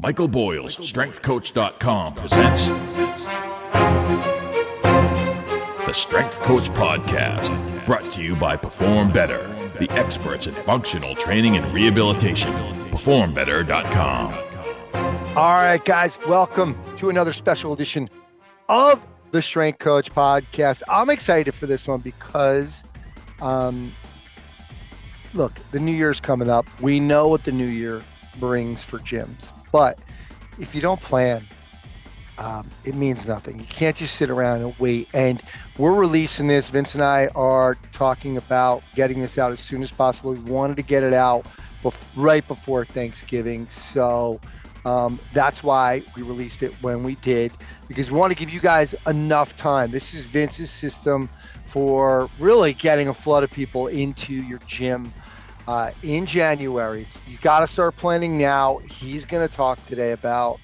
Michael Boyle's StrengthCoach.com presents the Strength Coach Podcast, brought to you by Perform Better, the experts in functional training and rehabilitation. PerformBetter.com. All right, guys, welcome to another special edition of the Strength Coach Podcast. I'm excited for this one because, look, the new year's coming up. We know what the new year brings for gyms, but if you don't plan, it means nothing. You can't just sit around and wait. And we're releasing this. Vince and I are talking about getting this out as soon as possible. We wanted to get it out right before Thanksgiving. So that's why we released it when we did, because we want to give you guys enough time. This is Vince's system for really getting a flood of people into your gym in January. You got to start planning now. He's going to talk today about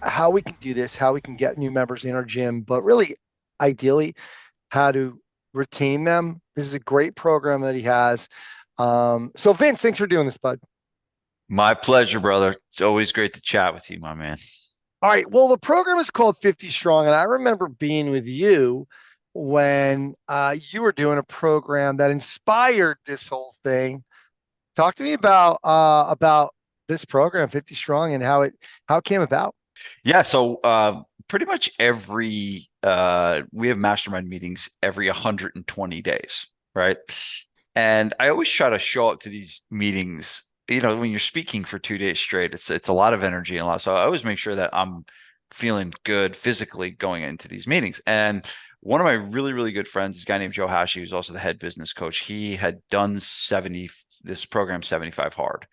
how we can do this, how we can get new members in our gym, but really, ideally, how to retain them. This is a great program that he has. So Vince, thanks for doing this, bud. My pleasure, brother. It's always great to chat with you, my man. All right. Well, the program is called 50 Strong, and I remember being with you when you were doing a program that inspired this whole thing. Talk to me about this program, 50 Strong, and how it came about. Yeah. So pretty much we have mastermind meetings every 120 days, right? And I always try to show up to these meetings. You know, when you're speaking for 2 days straight, it's a lot of energy and a lot. So I always make sure that I'm feeling good physically going into these meetings. And one of my really, really good friends is a guy named Joe Hashi, who's also the head business coach. He had done this program 75 hard,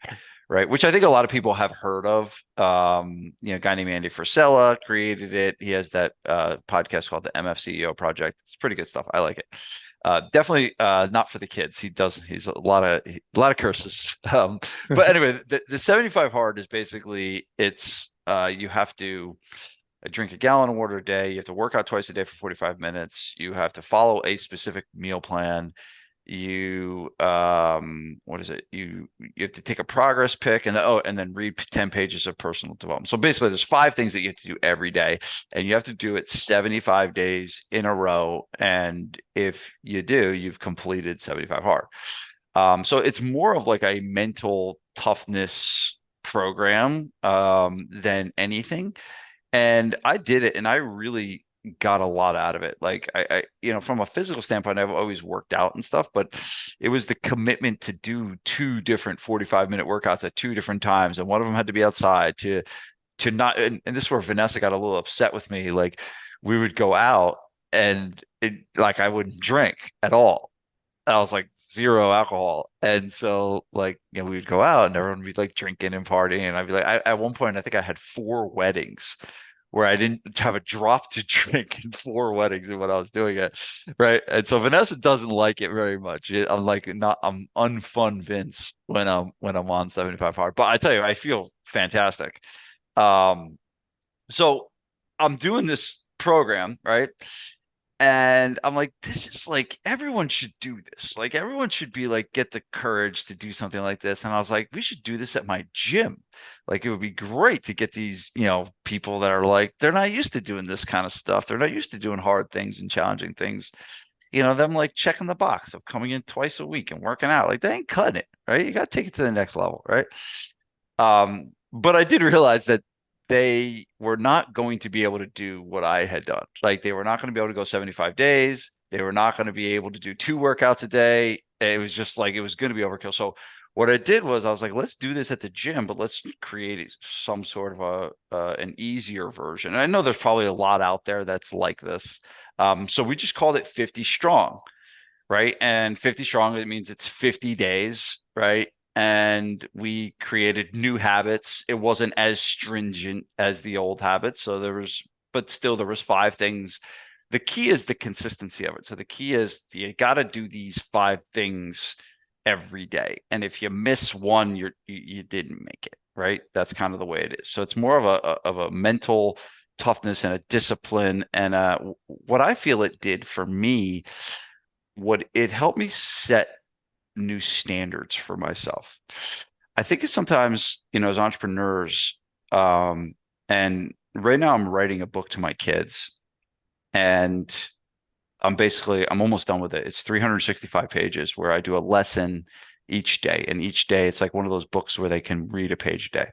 right? Which I think a lot of people have heard of. A guy named Andy Frisella created it. He has that podcast called the MFCEO Project. It's pretty good stuff. I like it. Definitely not for the kids. He's a lot of curses. But anyway, the 75 hard is basically you have to drink a gallon of water a day. You have to work out twice a day for 45 minutes. You have to follow a specific meal plan. You you have to take a progress pic and then read 10 pages of personal development. So basically there's 5 things that you have to do every day, and you have to do it 75 days in a row. And if you do, you've completed 75 hard. So it's more of like a mental toughness program than anything. And I did it, and I really got a lot out of it. Like I from a physical standpoint, I've always worked out and stuff, but it was the commitment to do 2 different 45-minute workouts at 2 different times. And one of them had to be outside to not, and this is where Vanessa got a little upset with me. Like we would go out and I wouldn't drink at all. I was like 0 alcohol. And so we would go out and everyone would be like drinking and partying. And I'd be like, at one point, I think I had 4 weddings where I didn't have a drop to drink in 4 weddings when I was doing it. Right. And so Vanessa doesn't like it very much. I'm unfun Vince when I'm on 75 hard, but I tell you, I feel fantastic. So I'm doing this program, right? And I'm like, this is like, everyone should do this. Like everyone should be like, get the courage to do something like this. And I was like, we should do this at my gym. Like it would be great to get these, people that are like, they're not used to doing this kind of stuff. They're not used to doing hard things and challenging things. Them like checking the box of coming in twice a week and working out. Like they ain't cutting it, right? You got to take it to the next level, right? But I did realize that they were not going to be able to do what I had done. Like they were not going to be able to go 75 days. They were not going to be able to do 2 workouts a day. It was just like, it was going to be overkill. So what I did was I was like, let's do this at the gym, but let's create some sort of an easier version. And I know there's probably a lot out there that's like this. So we just called it 50 Strong, right? And 50 Strong, it means it's 50 days, right? And we created new habits. It wasn't as stringent as the old habits. So there was 5 things. The key is the consistency of it. So the key is you got to do these 5 things every day. And if you miss one, you didn't make it, right? That's kind of the way it is. So it's more of a mental toughness and a discipline. And what I feel it did for me, what it helped me set new standards for myself. I think sometimes, as entrepreneurs, And right now I'm writing a book to my kids, and I'm almost done with it. It's 365 pages where I do a lesson each day. And each day it's like one of those books where they can read a page a day.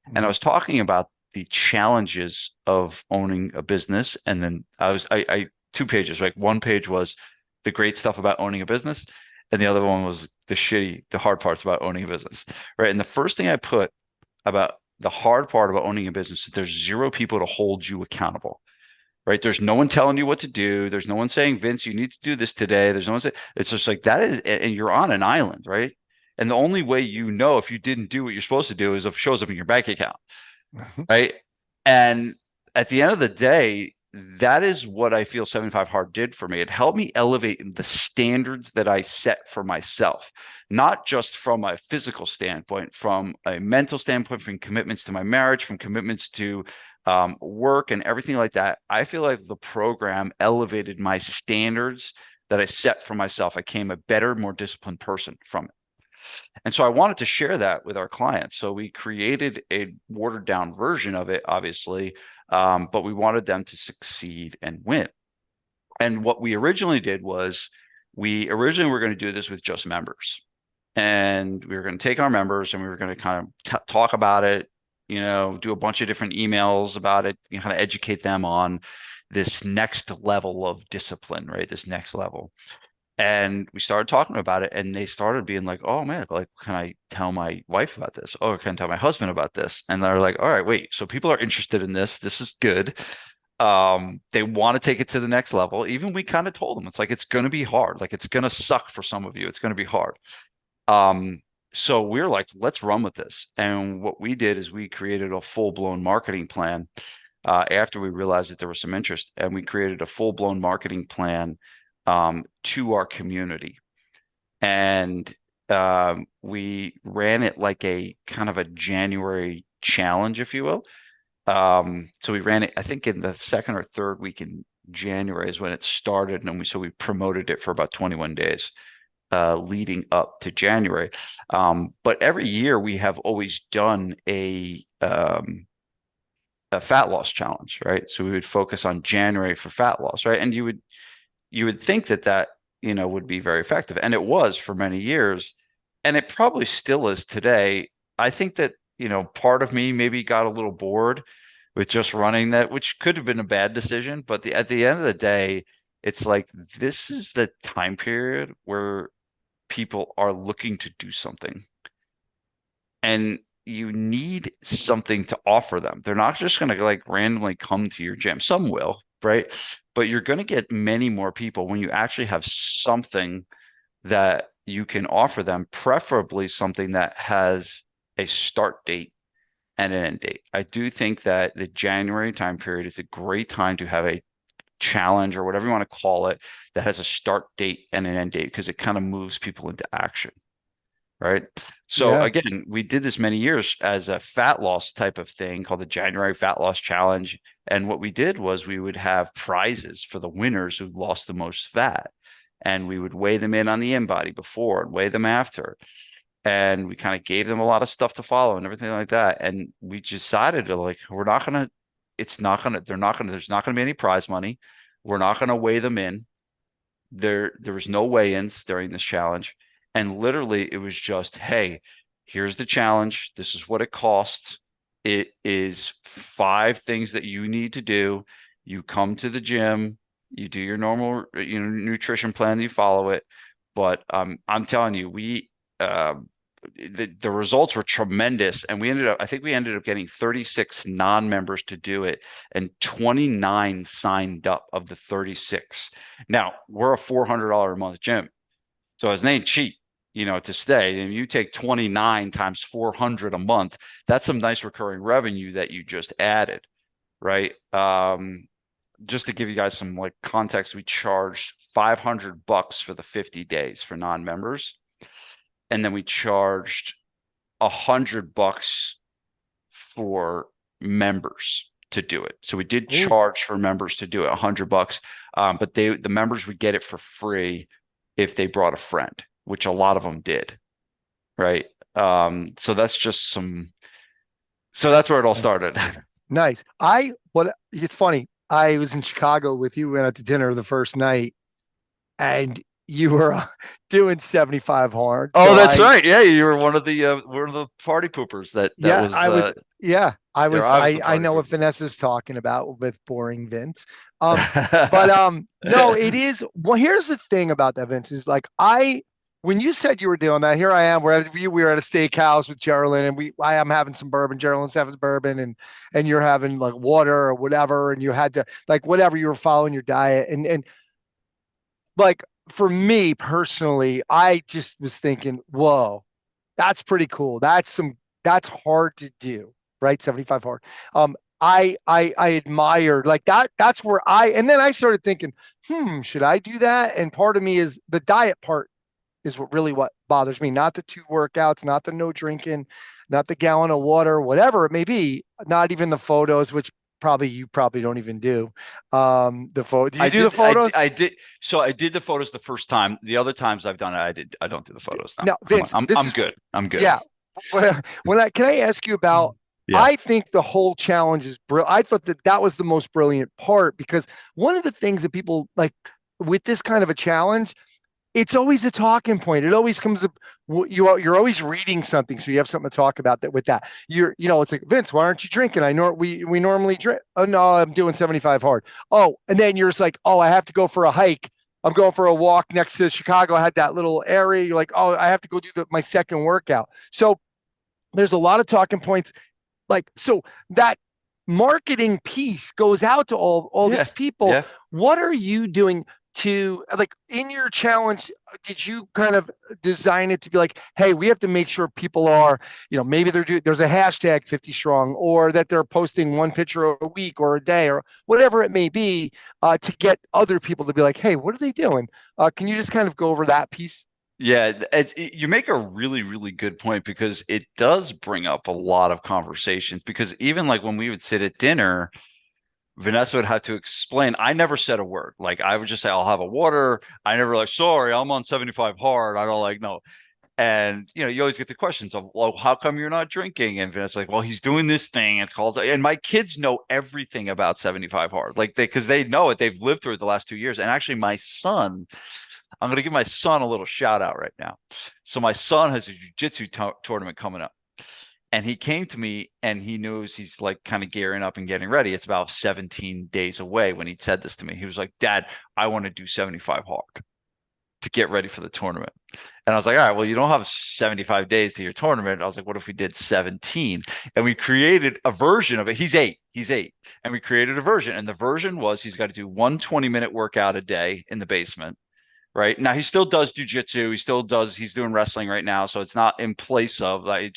And I Mhm. was talking about the challenges of owning a business. And then I 2 pages, like one page was the great stuff about owning a business. And the other one was the hard parts about owning a business. Right. And the first thing I put about the hard part about owning a business is there's zero people to hold you accountable. Right. There's no one telling you what to do. There's no one saying, Vince, you need to do this today. There's no one saying, it's just like that is, and you're on an island, right? And the only way you know if you didn't do what you're supposed to do is if it shows up in your bank account, right? And at the end of the day, that is what I feel 75 Hard did for me. It helped me elevate the standards that I set for myself, not just from a physical standpoint, from a mental standpoint, from commitments to my marriage, from commitments to work and everything like that. I feel like the program elevated my standards that I set for myself. I became a better, more disciplined person from it. And so I wanted to share that with our clients. So we created a watered down version of it, obviously, but we wanted them to succeed and win. And what we originally did was we originally were going to do this with just members. And we were going to take our members and we were going to kind of talk about it, do a bunch of different emails about it, kind of educate them on this next level of discipline, right? This next level. And we started talking about it, and they started being like, "Oh man, like, can I tell my wife about this? Oh, can I tell my husband about this?" And they're like, "All right, wait. So people are interested in this. This is good. They want to take it to the next level." Even we kind of told them, it's like it's going to be hard. Like it's going to suck for some of you. It's going to be hard. Um, so we're like, let's run with this. And what we did is we created a full-blown marketing plan after we realized that there was some interest, and we created a full-blown marketing plan to our community. And we ran it like a kind of a January challenge, if you will. So we ran it, I think, in the second or third week in January is when it started, and we promoted it for about 21 days leading up to January. But every year we have always done a fat loss challenge, right? So we would focus on January for fat loss, right? And you would think that would be very effective, and it was for many years, and it probably still is today. I think that part of me maybe got a little bored with just running that, which could have been a bad decision, but at the end of the day, it's like this is the time period where people are looking to do something, and you need something to offer them. They're not just going to like randomly come to your gym. Some will, right? But you're going to get many more people when you actually have something that you can offer them, preferably something that has a start date and an end date. I do think that the January time period is a great time to have a challenge or whatever you want to call it that has a start date and an end date because it kind of moves people into action. Right. So Yeah. again, we did this many years as a fat loss type of thing called the January Fat Loss Challenge. And what we did was we would have prizes for the winners who lost the most fat. And we would weigh them in on the InBody before and weigh them after. And we kind of gave them a lot of stuff to follow and everything like that. And we decided to like, we're not going to, it's not going to, they're not going to, there's not going to be any prize money. We're not going to weigh them in. There was no weigh-ins during this challenge. And literally it was just, hey, here's the challenge. This is what it costs. It is 5 things that you need to do. You come to the gym, you do your normal, nutrition plan, you follow it. But I'm telling you, the results were tremendous. And I think we ended up getting 36 non-members to do it, and 29 signed up of the 36. Now we're a $400 a month gym, so it ain't cheap, to stay. And you take 29 times 400 a month, that's some nice recurring revenue that you just added, right? Just to give you guys some like context, we charged $500 for the 50 days for non-members. And then we charged $100 for members to do it. So we did charge for members to do it $100, but the members would get it for free if they brought a friend, which a lot of them did, right? So that's just some So that's where it all started. Nice. It's funny. I was in Chicago with you. We went out to dinner the first night, and you were doing 75 hard. Oh, that's right. Yeah, you were one of the party poopers. That Yeah, was I was. Yeah, I was the I party know what pooper. Vanessa's talking about with boring Vince. But no, it is. Well, here's the thing about that, Vince, is like when you said you were doing that, here I am. We were at a steakhouse with Geraldine, and I am having some bourbon. Geraldine's having bourbon, and you're having like water or whatever, and you had to like whatever you were following your diet, and like for me personally, I just was thinking, whoa, that's pretty cool. That's hard to do, right? 75 hard. I admired like that. That's where and then I started thinking, should I do that? And part of me is the diet part is what bothers me, not the 2 workouts, not the no drinking, not the gallon of water, whatever it may be, not even the photos, which you probably don't even do. The photo, do you do the photos? I did. So I did the photos the first time. The other times I've done it, I don't do the photos now. No, Vince, I'm good. I'm good. yeah. Can I ask you about? Yeah. I think the whole challenge is brilliant. I thought that was the most brilliant part because one of the things that people like with this kind of a challenge, it's always a talking point. It always comes up. You're always reading something, so you have something to talk about that with that. It's like Vince, why aren't you drinking? We normally drink. Oh no, I'm doing 75 hard. Oh, and then you're just like, oh, I have to go for a hike. I'm going for a walk next to Chicago. I had that little area. You're like, oh, I have to go do my second workout. So there's a lot of talking points. Like, so that marketing piece goes out to all Yeah. these people. Yeah. What are you doing to like in your challenge? Did you kind of design it to be like, hey, we have to make sure people are, maybe there's a hashtag 50 strong, or that they're posting one picture a week or a day or whatever it may be, to get other people to be like, hey, what are they doing? Can you just kind of go over that piece? Yeah, you make a really, really good point because it does bring up a lot of conversations. Because even like when we would sit at dinner, Vanessa would have to explain. I never said a word. Like I would just say, I'll have a water. I never like, sorry, I'm on 75 hard. I don't like, no. And you always get the questions of, well, how come you're not drinking? And Vanessa's like, well, he's doing this thing. It's called, and my kids know everything about 75 hard. Like because they know it. They've lived through it the last 2 years. And actually, my son, I'm going to give my son a little shout out right now. So my son has a jiu-jitsu tournament coming up. And he came to me and he knows he's like kind of gearing up and getting ready. It's about 17 days away when he said this to me. He was like, Dad, I want to do 75 hard to get ready for the tournament. And I was like, all right, well, you don't have 75 days to your tournament. I was like, what if we did 17? And we created a version of it. He's eight. And we created a version. And the version was he's got to do 1 20-minute workout a day in the basement. Right now, he still does jujitsu. He's doing wrestling right now. So it's not in place of like,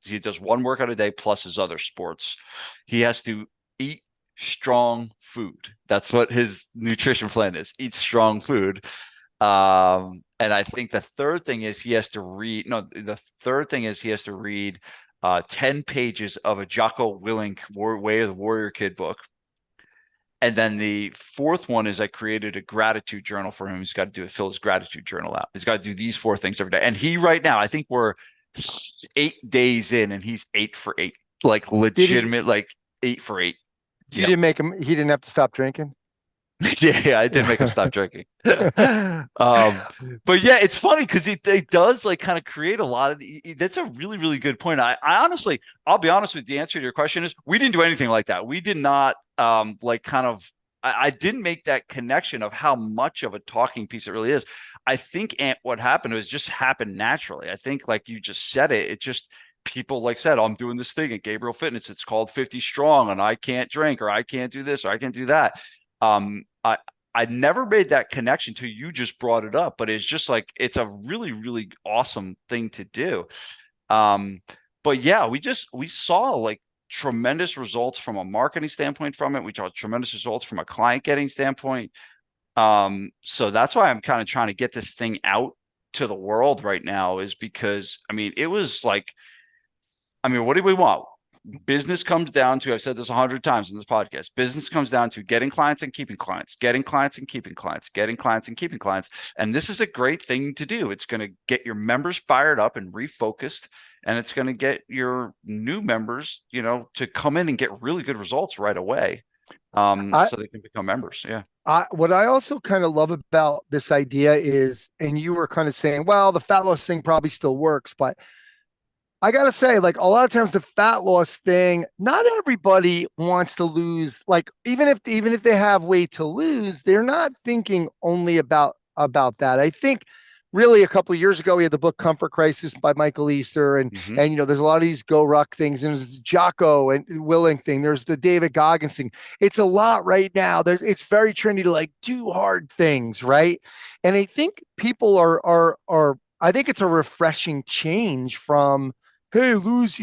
he does one workout a day plus his other sports. He has to eat strong food. That's what his nutrition plan is. Eat strong food. And I think the third thing is he has to read. No, the third thing is he has to read 10 pages of a Jocko Willink Way of the Warrior Kid book. And then the fourth one is I created a gratitude journal for him. He's got to fill his gratitude journal out. He's got to do these 4 things every day. And he right now, I think we're 8 days in and he's 8 for 8, like legitimate, like 8 for 8. You didn't make him, he didn't have to stop drinking. Yeah, I did make him stop drinking. But yeah, it's funny because it does like kind of create a lot of that's a really, really good point. I honestly, I'll be honest with you, the answer to your question is we didn't do anything like that. We did not like kind of I didn't make that connection of how much of a talking piece it really is. I think what happened was just happened naturally. I think like you just said it just people like said, I'm doing this thing at Gabriel Fitness. It's called 50 strong and I can't drink or I can't do this or I can't do that. I never made that connection till you just brought it up, but it's just like it's a really, really awesome thing to do. But yeah, we saw like tremendous results from a marketing standpoint from it. We saw tremendous results from a client getting standpoint. So that's why I'm kind of trying to get this thing out to the world right now is because I mean, it was like, I mean, what do we want? business comes down to, I've said this 100 times in this podcast, business comes down to getting clients and keeping clients, getting clients and keeping clients, getting clients and keeping clients. And this is a great thing to do. It's going to get your members fired up and refocused, and it's going to get your new members, to come in and get really good results right away. So they can become members. Yeah. What I also kind of love about this idea is, and you were kind of saying, well, the fat loss thing probably still works, but I gotta say, like, a lot of times the fat loss thing, not everybody wants to lose. Like, even if they have weight to lose, they're not thinking only about that. I think really a couple of years ago we had the book Comfort Crisis by Michael Easter, and there's a lot of these Go Ruck things, and there's the Jocko and Willing thing. There's the David Goggins thing. It's a lot right now. It's very trendy to like do hard things, right? And I think people are. I think it's a refreshing change from, hey, lose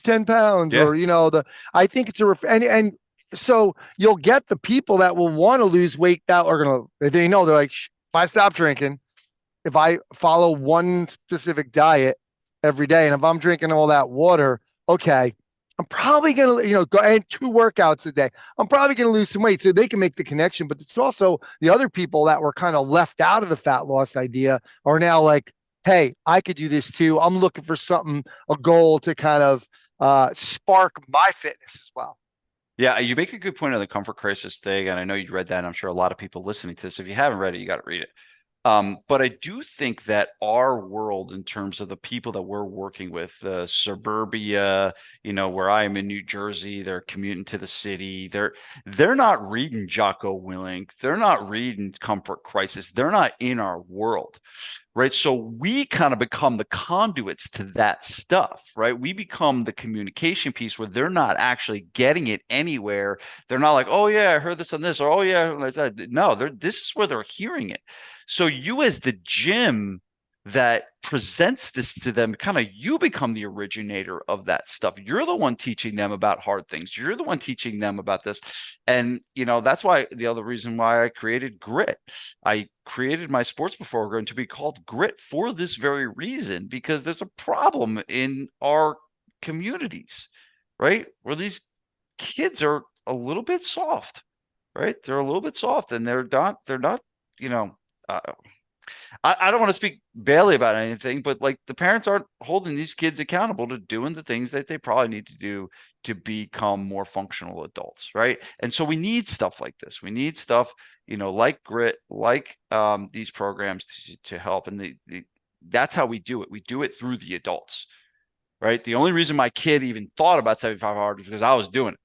10 pounds, Yeah. or I think it's and so you'll get the people that will want to lose weight that are gonna, they're like, if I stop drinking, if I follow one specific diet every day, and if I'm drinking all that water, okay, I'm probably gonna go and 2 workouts a day, I'm probably gonna lose some weight. So they can make the connection. But it's also the other people that were kind of left out of the fat loss idea are now like, hey, I could do this too. I'm looking for something, a goal to kind of spark my fitness as well. Yeah, you make a good point on the Comfort Crisis thing, and I know you read that, and I'm sure a lot of people listening to this, if you haven't read it, you got to read it. But I do think that our world, in terms of the people that we're working with, suburbia, where I am in New Jersey, they're commuting to the city. They're not reading Jocko Willink. They're not reading Comfort Crisis. They're not in our world, right? So we kind of become the conduits to that stuff, right? We become the communication piece where they're not actually getting it anywhere. They're not like, oh yeah, I heard this on this, or oh yeah, no, this is where they're hearing it. So you, as the gym that presents this to them, kind of, you become the originator of that stuff. You're the one teaching them about hard things. You're the one teaching them about this. And, that's why the other reason why I created Grit. I created my sports before going to be called Grit for this very reason, because there's a problem in our communities, right? Where these kids are a little bit soft, right? They're a little bit soft, and they're not, I don't want to speak badly about anything, but like, the parents aren't holding these kids accountable to doing the things that they probably need to do to become more functional adults, right? And so we need stuff like this. We need stuff, like Grit, like these programs to help. And that's how we do it. We do it through the adults, right? The only reason my kid even thought about 75 hard was because I was doing it.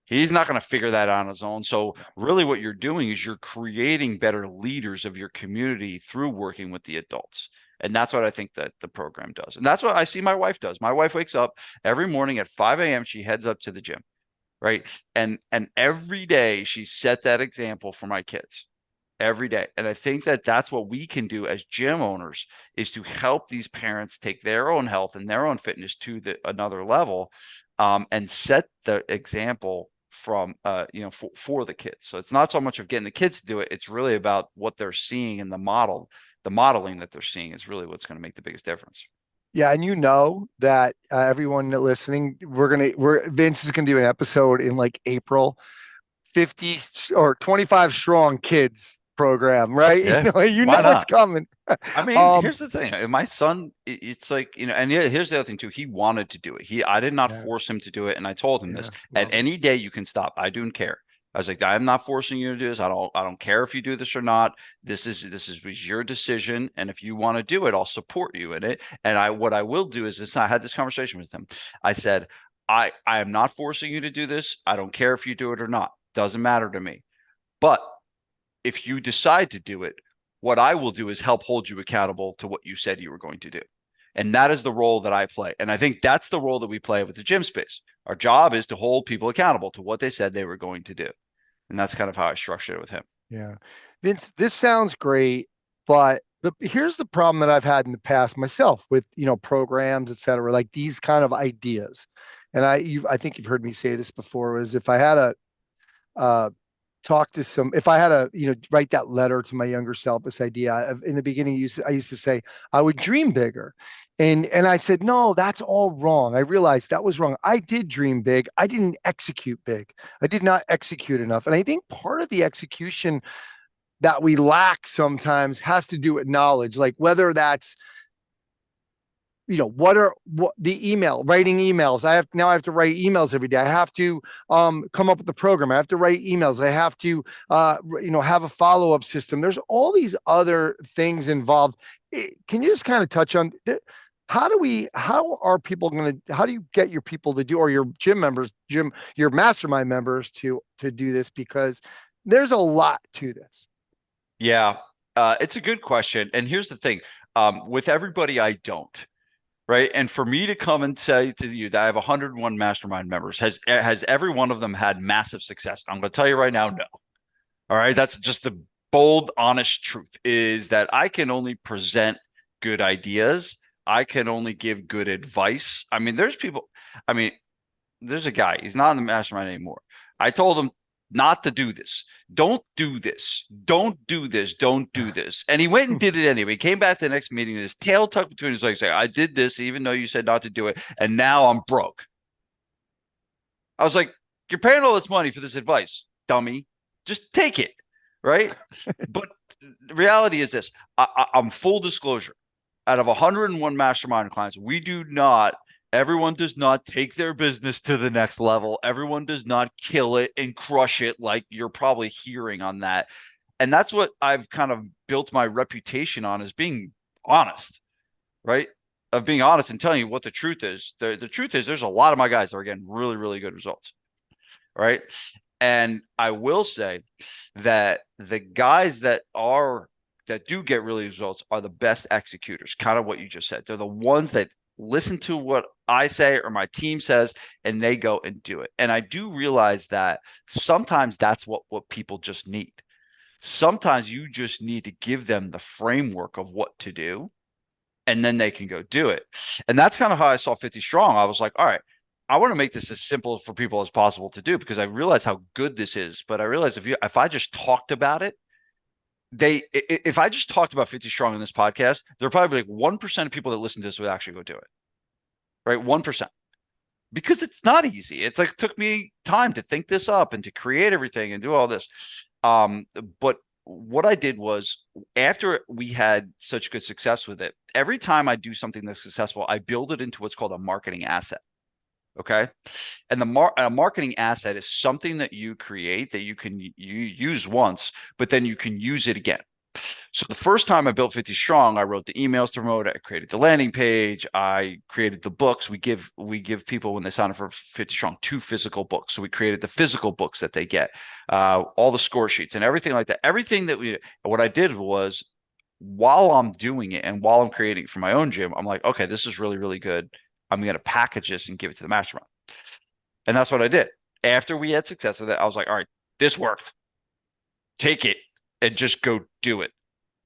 He's not going to figure that out on his own. So really what you're doing is you're creating better leaders of your community through working with the adults. And that's what I think that the program does. And that's what I see my wife does. My wife wakes up every morning at 5 a.m. She heads up to the gym, right? And every day she set that example for my kids every day. And I think that that's what we can do as gym owners, is to help these parents take their own health and their own fitness to another level, and set the example from for the kids. So it's not so much of getting the kids to do it, it's really about what they're seeing in the modeling that they're seeing is really what's going to make the biggest difference. Yeah, and that everyone listening, Vince is gonna do an episode in like April, 50 or 25 strong kids program, right? Yeah, What's coming. I mean, here's the thing. My son, it's like, and here's the other thing too. He wanted to do it. I did not force him to do it. And I told him this, at any day you can stop. I don't care. I was like, I'm not forcing you to do this. I don't care if you do this or not. This was your decision. And if you want to do it, I'll support you in it. And what I will do is this. I had this conversation with him. I said, I am not forcing you to do this. I don't care if you do it or not. Doesn't matter to me. But if you decide to do it, what I will do is help hold you accountable to what you said you were going to do. And that is the role that I play. And I think that's the role that we play with the gym space. Our job is to hold people accountable to what they said they were going to do. And that's kind of how I structured it with him. Yeah. Vince, this sounds great, but here's the problem that I've had in the past myself with, programs, et cetera, like these kind of ideas. And I think you've heard me say this before, is if I had talk to if I had to, write that letter to my younger self, this idea in the beginning, I used to say I would dream bigger. And I said, no, that's all wrong. I realized that was wrong. I did dream big. I didn't execute big. I did not execute enough. And I think part of the execution that we lack sometimes has to do with knowledge, like whether that's what the writing emails. I have to write emails every day. I have to come up with the program. I have to write emails. I have to have a follow-up system. There's all these other things involved. Can you just kind of touch on how do you get your people to do, or your your mastermind members to do this? Because there's a lot to this. Yeah, it's a good question. And here's the thing, with everybody, I don't. Right. And for me to come and say to you that I have 101 mastermind members, has every one of them had massive success? I'm going to tell you right now, no. All right. That's just the bold, honest truth, is that I can only present good ideas. I can only give good advice. I mean, there's a guy, he's not in the mastermind anymore. I told him not to do this. Don't do this. Don't do this. Don't do this. And he went and did it anyway. He came back to the next meeting with his tail tucked between his legs, saying, I did this even though you said not to do it. And now I'm broke. I was like, you're paying all this money for this advice, dummy. Just take it. Right. But the reality is this. I'm full disclosure. Out of 101 mastermind clients, everyone does not take their business to the next level. Everyone does not kill it and crush it like you're probably hearing on that. And that's what I've kind of built my reputation on, is being honest, right? Of being honest and telling you what the truth is. The truth is there's a lot of my guys that are getting really, really good results, right? And I will say that the guys that do get really results are the best executors, kind of what you just said. They're the ones that listen to what I say or my team says, and they go and do it. And I do realize that sometimes that's what people just need. Sometimes you just need to give them the framework of what to do, and then they can go do it. And that's kind of how I saw 50 Strong. I was like, all right, I want to make this as simple for people as possible to do, because I realize how good this is. But I realize if I just talked about it, if I just talked about 50 Strong in this podcast, there are probably like 1% of people that listen to this would actually go do it. Right? 1%. Because it's not easy. It's like, it took me time to think this up and to create everything and do all this. But what I did was, after we had such good success with it, every time I do something that's successful, I build it into what's called a marketing asset. Okay. And a marketing asset is something that you create that you use once, but then you can use it again. So the first time I built 50 Strong, I wrote the emails to promote it. I created the landing page. I created the books. We give people, when they sign up for 50 Strong, 2 physical books. So we created the physical books that they get, all the score sheets and everything like that. What I did was, while I'm doing it and while I'm creating it for my own gym, I'm like, okay, this is really, really good. I'm going to package this and give it to the mastermind. And that's what I did. After we had success with it, I was like, all right, this worked. Take it and just go do it.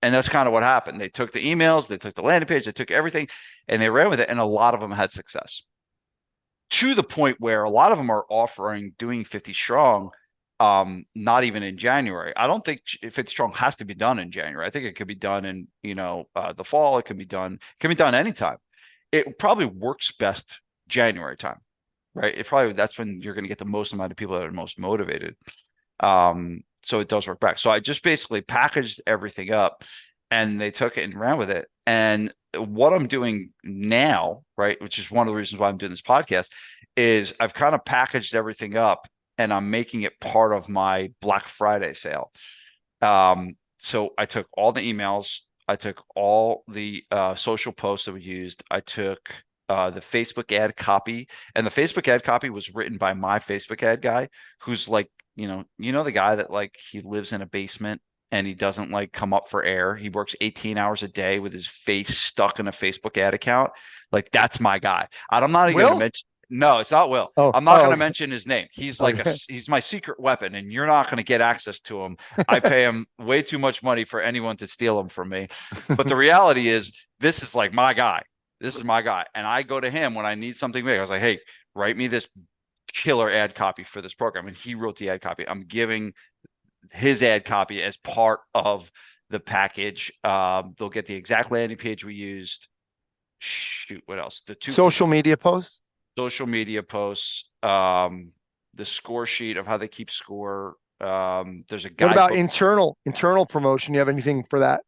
And that's kind of what happened. They took the emails, they took the landing page, they took everything, and they ran with it. And a lot of them had success, to the point where a lot of them are offering doing 50 Strong, not even in January. I don't think 50 Strong has to be done in January. I think it could be done in, the fall. It can be done anytime. It probably works best January time, right? That's when you're going to get the most amount of people that are most motivated. So it does work back. So I just basically packaged everything up, and they took it and ran with it. And what I'm doing now, right, which is one of the reasons why I'm doing this podcast, is I've kind of packaged everything up, and I'm making it part of my Black Friday sale. So I took all the emails, I took all the social posts that we used. I took the Facebook ad copy, and the Facebook ad copy was written by my Facebook ad guy, who's like, the guy that, like, he lives in a basement and he doesn't like come up for air. He works 18 hours a day with his face stuck in a Facebook ad account. Like, that's my guy. I'm not even going to mention. No, it's not Will. I'm not going to mention his name. He's like he's my secret weapon, and you're not going to get access to him. I pay him way too much money for anyone to steal him from me. But the reality is, this is like my guy. This is my guy. And I go to him when I need something big. I was like, hey, write me this killer ad copy for this program. And he wrote the ad copy. I'm giving his ad copy as part of the package. They'll get the exact landing page we used. Shoot, what else? The two Social media posts. social media posts, the score sheet of how they keep score. There's a What about guidebook. internal promotion? You have anything for that?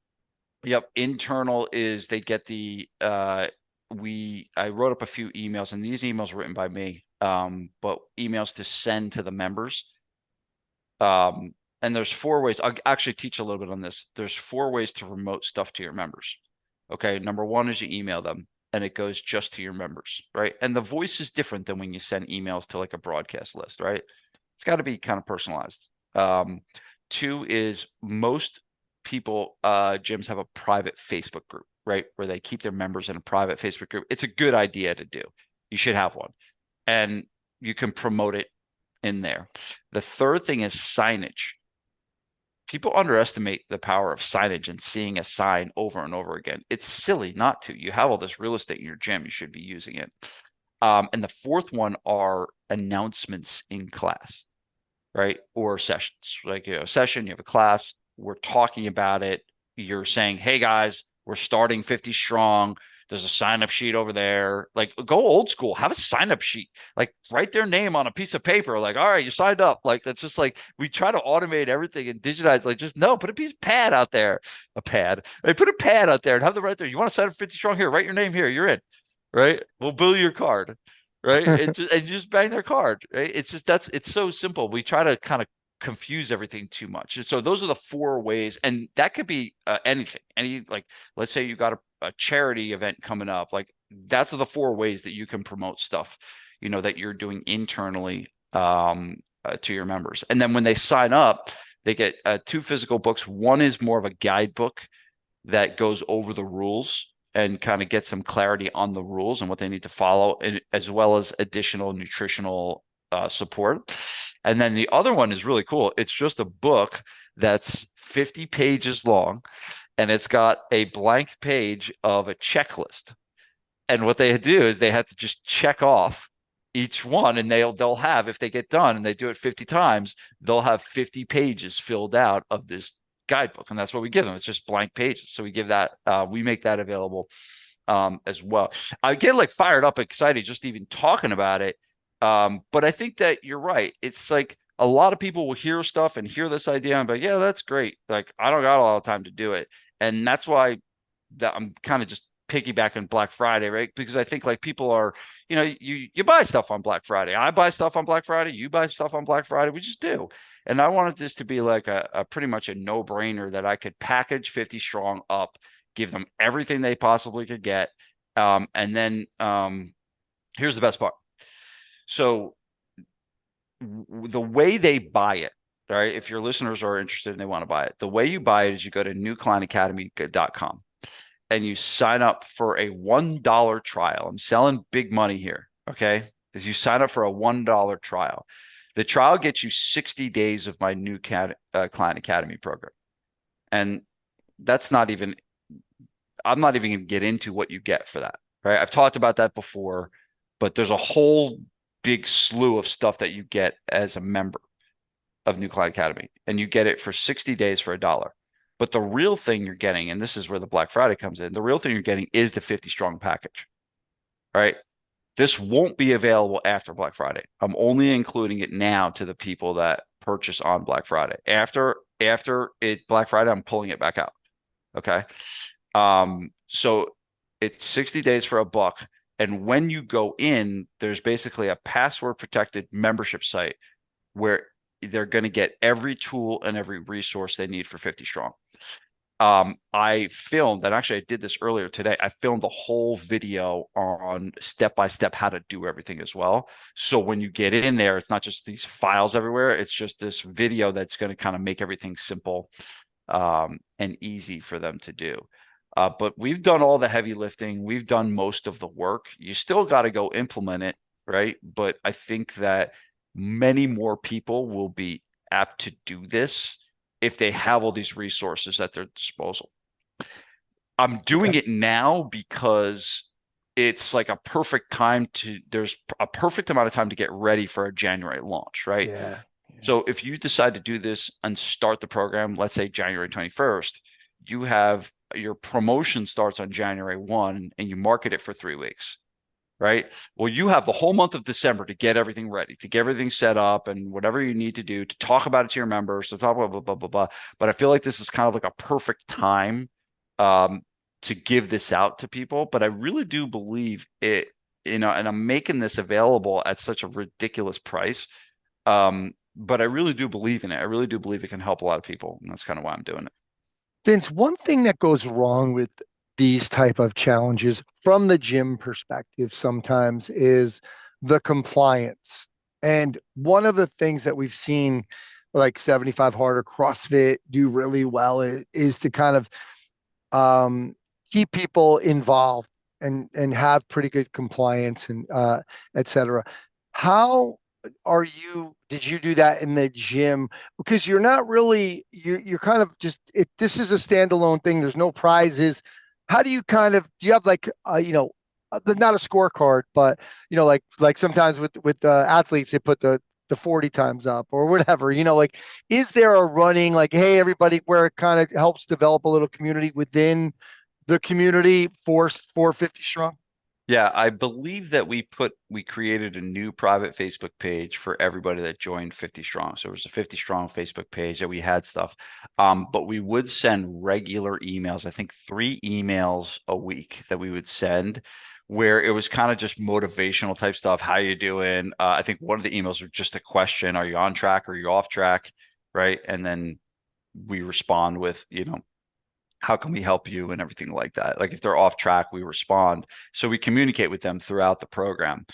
Yep. Internal is they get the I wrote up a few emails, and these emails were written by me, but emails to send to the members. And there's 4 ways. I'll actually teach a little bit on this. There's 4 ways to promote stuff to your members. Okay. Number 1 is you email them and it goes just to your members, right? And the voice is different than when you send emails to like a broadcast list, right? It's got to be kind of personalized. 2 is most people, gyms have a private Facebook group, right? Where they keep their members in a private Facebook group. It's a good idea to do. You should have one. And you can promote it in there. The 3rd thing is signage. People underestimate the power of signage and seeing a sign over and over again. It's silly not to. You have all this real estate in your gym. You should be using it. And the 4th one are announcements in class, right? Or sessions. Like, you know, a session, you have a class, we're talking about it. You're saying, hey guys, we're starting 50 strong. There's a sign-up sheet over there. Like, go old school. Have a sign-up sheet. Like, write their name on a piece of paper. Like, all right, you signed up. Like, that's just like, we try to automate everything and digitize. Like, just no, put a piece of pad out there. A pad. Like, put a pad out there and have them right there. You want to sign up 50 strong? Here, write your name here. You're in. Right? We'll bill your card. Right? And just bang their card. Right? It's just it's so simple. We try to kind of confuse everything too much. And so those are the 4 ways, and that could be anything. Like, let's say you got a charity event coming up. Like, that's the 4 ways that you can promote stuff, you know, that you're doing internally to your members. And then when they sign up, they get 2 physical books. One is more of a guidebook that goes over the rules and kind of gets some clarity on the rules and what they need to follow, as well as additional nutritional support. And then the other one is really cool. It's just a book that's 50 pages long, and it's got a blank page of a checklist. And what they do is they have to just check off each one, and they'll have, if they get done and they do it 50 times, they'll have 50 pages filled out of this guidebook. And that's what we give them. It's just blank pages. So we give that, we make that available as well. I get like fired up, excited just even talking about it. But I think that you're right. It's like a lot of people will hear stuff and hear this idea and be like, yeah, that's great. Like, I don't got a lot of time to do it. And that's why that I'm kind of just piggybacking Black Friday, right? Because I think like people are, you know, you buy stuff on Black Friday. I buy stuff on Black Friday. You buy stuff on Black Friday. We just do. And I wanted this to be like a pretty much a no-brainer that I could package 50 strong up, give them everything they possibly could get. And then here's the best part. So the way they buy it, right? If your listeners are interested and they want to buy it, the way you buy it is you go to newclientacademy.com and you sign up for a $1 trial. I'm selling big money here, okay? Because you sign up for a $1 trial. The trial gets you 60 days of my new Client Academy program. And that's not even, I'm not even going to get into what you get for that, right? I've talked about that before, but there's a whole big slew of stuff that you get as a member of New Client Academy, and you get it for 60 days for $1. But the real thing you're getting, and this is where the Black Friday comes in, the real thing you're getting is the 50 strong package, right? This won't be available after Black Friday. I'm only including it now to the people that purchase on Black Friday. After it Black Friday, I'm pulling it back out. Okay. So it's 60 days for $1. And when you go in, there's basically a password protected membership site where they're going to get every tool and every resource they need for 50 strong. I filmed, and actually I did this earlier today. I filmed a whole video on step-by-step how to do everything as well. So when you get in there, it's not just these files everywhere. It's just this video that's going to kind of make everything simple and easy for them to do. But we've done all the heavy lifting. We've done most of the work. You still got to go implement it, right? But I think that many more people will be apt to do this if they have all these resources at their disposal. I'm doing it now because it's like a perfect time there's a perfect amount of time to get ready for a January launch, right? Yeah. So if you decide to do this and start the program, let's say January 21st, you have your promotion starts on January 1 and you market it for 3 weeks, right? Well, you have the whole month of December to get everything ready, to get everything set up and whatever you need to do to talk about it to your members, to talk about blah, blah, blah, blah. But I feel like this is kind of like a perfect time to give this out to people. But I really do believe it, and I'm making this available at such a ridiculous price. But I really do believe in it. I really do believe it can help a lot of people. And that's kind of why I'm doing it. Vince, one thing that goes wrong with these type of challenges from the gym perspective sometimes is the compliance. And one of the things that we've seen like 75 Hard or CrossFit do really well is to kind of keep people involved and have pretty good compliance and et cetera. How did you do that in the gym? Because you're not really, you're kind of just, this is a standalone thing. There's no prizes. How do you do you have like, not a scorecard, but, like sometimes with athletes, they put the 40 times up or whatever, like, is there a running, like, hey, everybody, where it kind of helps develop a little community within the community for 50 strong? Yeah, I believe that we created a new private Facebook page for everybody that joined 50 Strong. So it was a 50 Strong Facebook page that we had stuff. But we would send regular emails, I think 3 emails a week that we would send where it was kind of just motivational type stuff. How you doing? I think one of the emails was just a question. Are you on track? Are you off track? Right. And then we respond with, how can we help you and everything like that. Like if they're off track, we respond. So we communicate with them throughout the program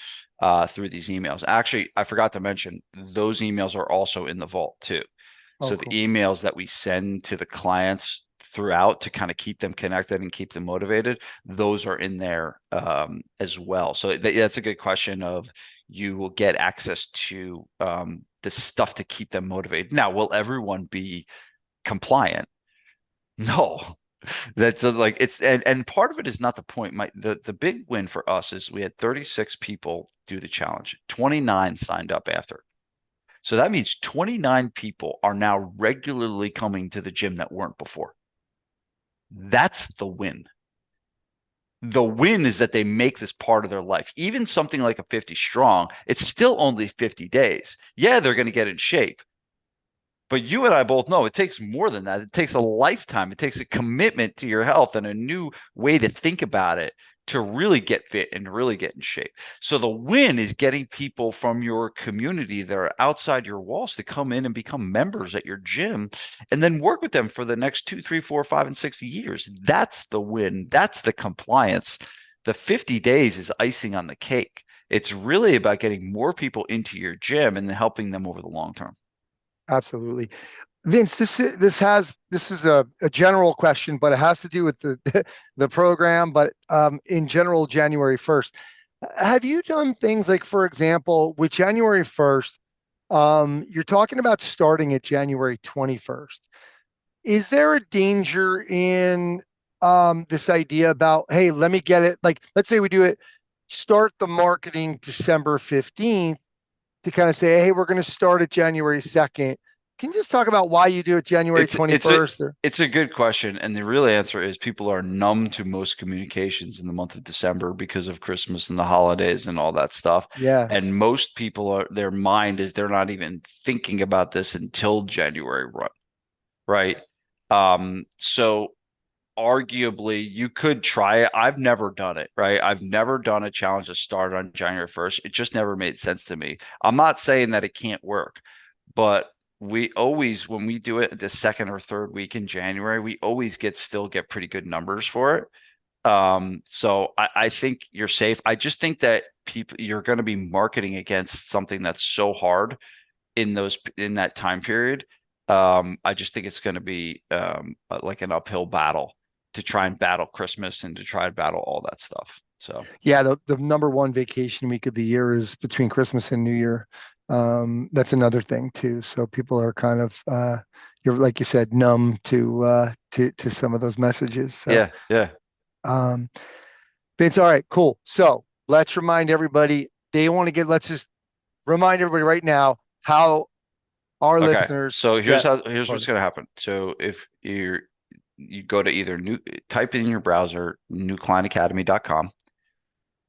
through these emails. Actually, I forgot to mention those emails are also in the vault too. Oh, So cool. the emails that we send to the clients throughout to kind of keep them connected and keep them motivated, those are in there as well. So that's a good question of you will get access to the stuff to keep them motivated. Now, will everyone be compliant? No, that's like and part of it is not the point. The big win for us is we had 36 people do the challenge, 29 signed up after. So that means 29 people are now regularly coming to the gym that weren't before. That's the win. The win is that they make this part of their life. Even something like a 50 strong, it's still only 50 days. Yeah, they're going to get in shape. But you and I both know it takes more than that. It takes a lifetime. It takes a commitment to your health and a new way to think about it to really get fit and really get in shape. So the win is getting people from your community that are outside your walls to come in and become members at your gym and then work with them for the next 2, 3, 4, 5, and 6 years. That's the win. That's the compliance. The 50 days is icing on the cake. It's really about getting more people into your gym and helping them over the long term. Absolutely. Vince, this is a general question, but it has to do with the program, but in general, January 1st. Have you done things like, for example, with January 1st, you're talking about starting at January 21st. Is there a danger in this idea about, hey, let me get it, like, let's say we do it, start the marketing December 15th to kind of say, hey, we're going to start at January 2nd. Can you just talk about why you do it January 21st? It's a good question. And the real answer is people are numb to most communications in the month of December because of Christmas and the holidays and all that stuff. Yeah. And most people their mind is they're not even thinking about this until January run. Right. So arguably you could try it. I've never done it, right? I've never done a challenge that started on January 1st. It just never made sense to me. I'm not saying that it can't work, but we always, when we do it the second or third week in January, we always still get pretty good numbers for it. So I think you're safe. I just think that you're going to be marketing against something that's so hard in that time period. I just think it's going to be like an uphill battle to try and battle Christmas and to try and battle all that stuff. So yeah, the number one vacation week of the year is between Christmas and New Year. That's another thing too. So people are kind of you're, like you said, numb to some of those messages. So yeah. Vince, all right, cool. So let's remind everybody, let's just remind everybody right now how our Okay. listeners. So here's get here's what's started. going to happen. So if you go to either type in your browser newclientacademy.com,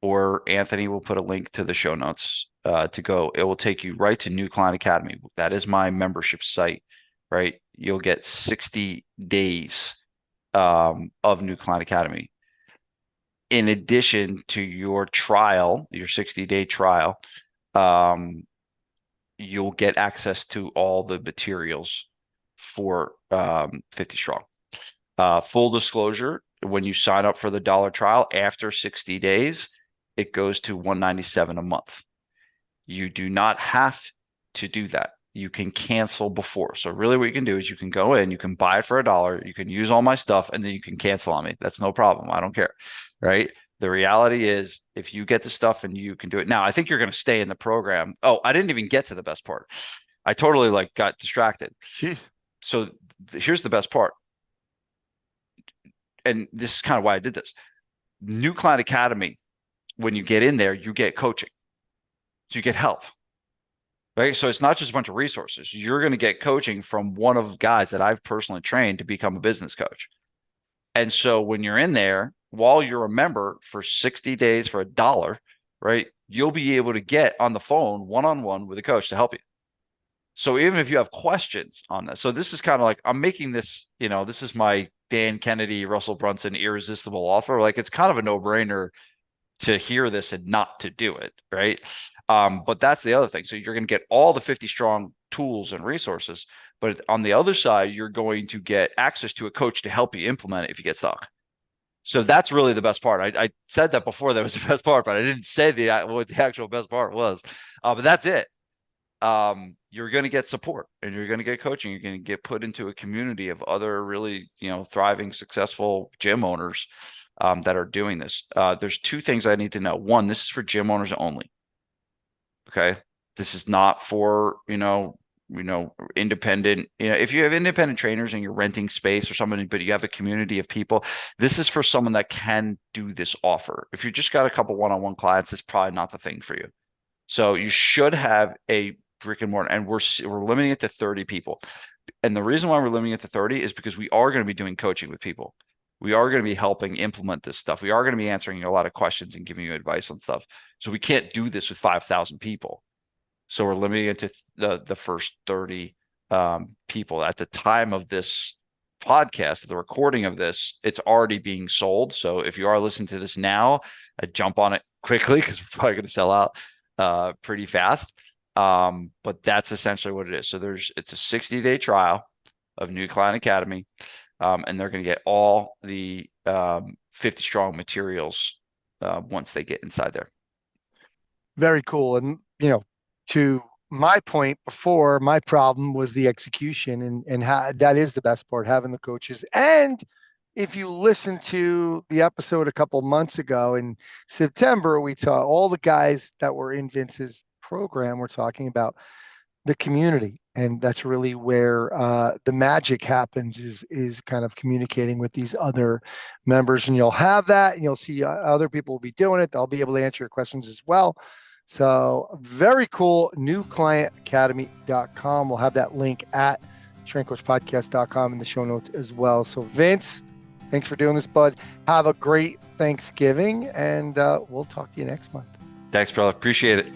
or Anthony will put a link to the show notes to go. It will take you right to New Client Academy. That is my membership site, right? You'll get 60 days of New Client Academy. In addition to your trial, your 60-day trial, you'll get access to all the materials for 50 Strong. Full disclosure, when you sign up for the dollar trial after 60 days, it goes to $197 a month. You do not have to do that. You can cancel before. So really what you can do is you can go in, you can buy it for $1, you can use all my stuff, and then you can cancel on me. That's no problem. I don't care, right? The reality is if you get the stuff and you can do it. Now, I think you're going to stay in the program. Oh, I didn't even get to the best part. I totally got distracted. Jeez. So here's the best part. And this is kind of why I did this. New Client Academy, when you get in there, you get coaching. So you get help, right? So it's not just a bunch of resources. You're going to get coaching from one of guys that I've personally trained to become a business coach. And so when you're in there, while you're a member for 60 days for $1, right, you'll be able to get on the phone one-on-one with a coach to help you. So even if you have questions on this, so this is kind of like, I'm making this, this is my Dan Kennedy, Russell Brunson irresistible offer. Like it's kind of a no-brainer to hear this and not to do it, right? But that's the other thing. So you're going to get all the 50 Strong tools and resources, but on the other side, you're going to get access to a coach to help you implement it if you get stuck. So that's really the best part. I said that before that was the best part, but I didn't say what the actual best part was. But that's it. You're going to get support and you're going to get coaching. You're going to get put into a community of other really, thriving, successful gym owners that are doing this. There's two things I need to know. One, this is for gym owners only. Okay. This is not for, independent, if you have independent trainers and you're renting space or something, but you have a community of people, this is for someone that can do this offer. If you just got a couple one-on-one clients, it's probably not the thing for you. So you should have a brick and mortar, and we're limiting it to 30 people. And the reason why we're limiting it to 30 is because we are going to be doing coaching with people. We are going to be helping implement this stuff. We are going to be answering a lot of questions and giving you advice on stuff. So we can't do this with 5,000 people. So we're limiting it to the first 30 people. At the time of this podcast, the recording of this, it's already being sold. So if you are listening to this now, I'd jump on it quickly because we're probably going to sell out pretty fast. But that's essentially what it is. So it's a 60-day trial of New Client Academy. And they're going to get all the 50 Strong materials once they get inside there. Very cool. And, to my point before, my problem was the execution and how that is the best part, having the coaches. And if you listen to the episode a couple months ago in September, we saw all the guys that were in Vince's program. We're talking about the community, and that's really where the magic happens is kind of communicating with these other members, and you'll have that, and you'll see other people will be doing it. They'll be able to answer your questions as well. So very cool. newclientacademy.com. We'll have that link at strengthcoachpodcast.com in the show notes as well. So Vince, thanks for doing this, bud. Have a great Thanksgiving, and we'll talk to you next month. Thanks, brother. Appreciate it.